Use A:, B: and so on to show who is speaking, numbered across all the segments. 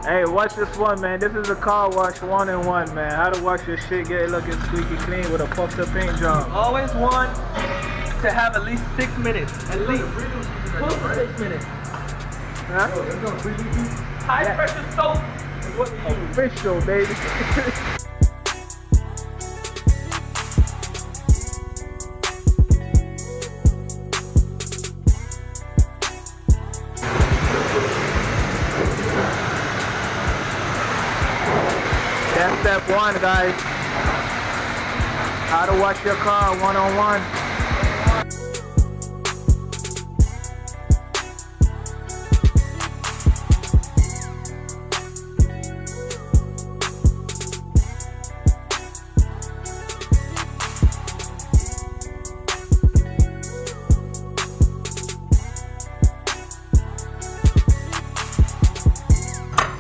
A: Hey, watch this one, man. This is a car wash 1-in-1, man. How to wash your shit, get it looking squeaky clean with a puffed up paint job.
B: Always want to have at least 6 minutes. At least. Close to 6 minutes.
A: Huh?
B: High pressure soap is what we use.
A: Official, baby. That's step one, guys. How to wash your car 1-on-1.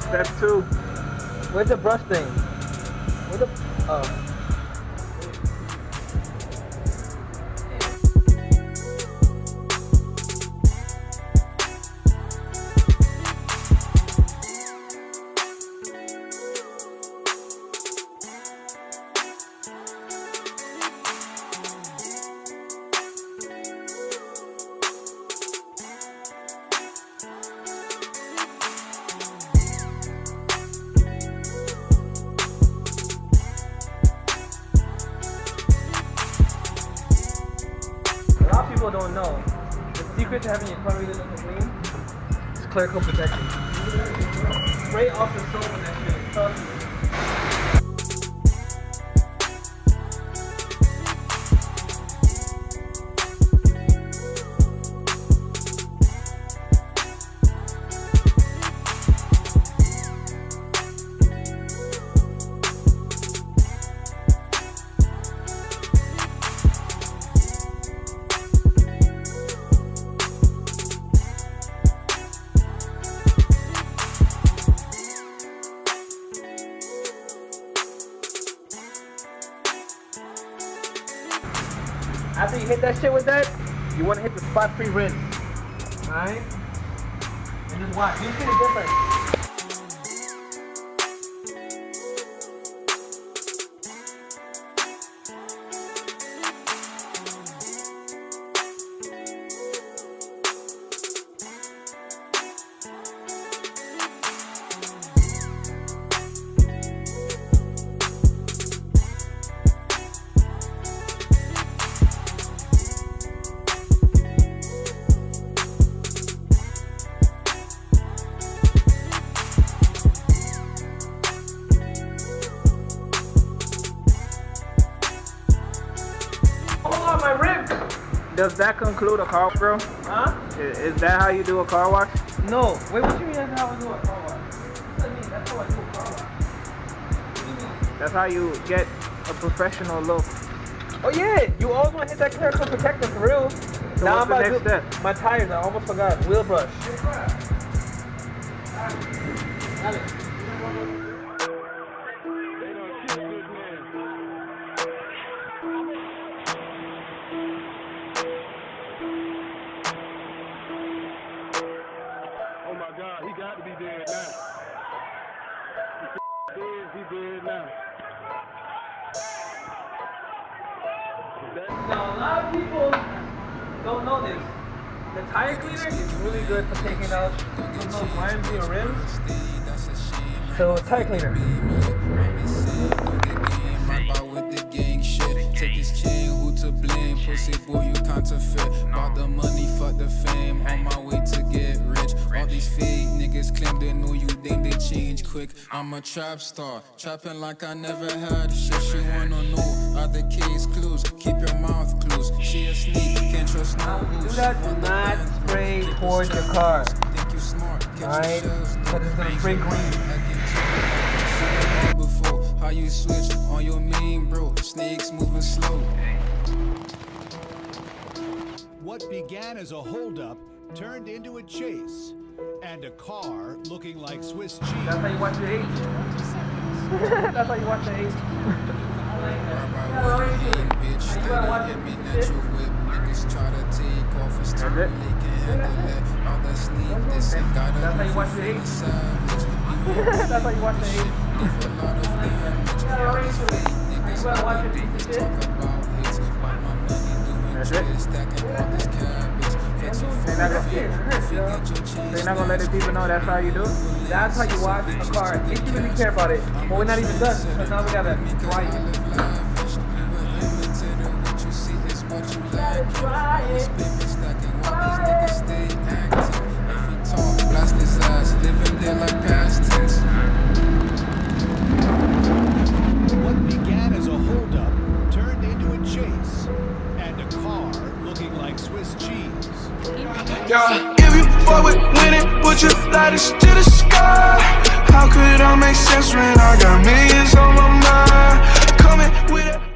A: Step two.
B: Where's the brush thing? Where's the... Oh. A lot of people don't know. The secret to having your car really looking clean is clear coat protection. Spray off the soap and that shit. Trust me. After you hit that shit with that, you want to hit the spot-free rinse. Alright? And just watch. You see the difference. My ribs.
A: Does that conclude a car, bro?
B: Huh?
A: Is that how you do a car wash?
B: No. Wait, what do you mean that's how we do a car wash? What do you mean? That's how I do a car wash. What do you mean?
A: That's how you get a professional look.
B: Oh yeah, you always want to hit that clear coat protector for real.
A: So
B: now
A: what's the next step?
B: My tires, I almost forgot. Wheel brush.
C: Oh my God, he got to be dead now. He dead now.
B: Now a lot of people don't know this. The tire cleaner is really good for taking out those lines in your rims. So tire cleaner.
D: Take his chain, who to blame? Pussy boy, you counterfeit. Bought the money, fuck the fame. On my way to get rich. All these fake niggas claim they know you, then they change quick. I'm a trap star, trapping like I never had. Shit she wanna know, are the case clues? Keep your mouth closed. She a sneak, can't trust no
B: Do
D: rules.
B: that, do not spray towards your car.
D: Think you smart,
B: Alright? Because it's gonna spray green.
D: Before how you switch on your main bro, snakes moving slow.
E: What began as a holdup turned into a chase, and a car looking like Swiss cheese.
B: That's how you watch your age. That's how you watch your age.
D: Bitch, steady hit me natural whip. Niggas try to take off and still they can't handle it. All that sneak, this ain't got a
B: That's how you watch your age.
D: savage. You
B: That's why you watch the 80s. You better watch your piece of shit.
A: That's it. They're not gonna let the people know that's how you do it?
B: That's how you watch a car. If you really care about it. But we're not even done, because now we gotta try it.
D: Blast his ass, living there like past tense.
E: What began as a holdup turned into a chase, and a car looking like Swiss cheese.
F: Yeah, if you fuck with winning, put your lighters to the sky. How could I make sense when I got millions on my mind? Coming with it.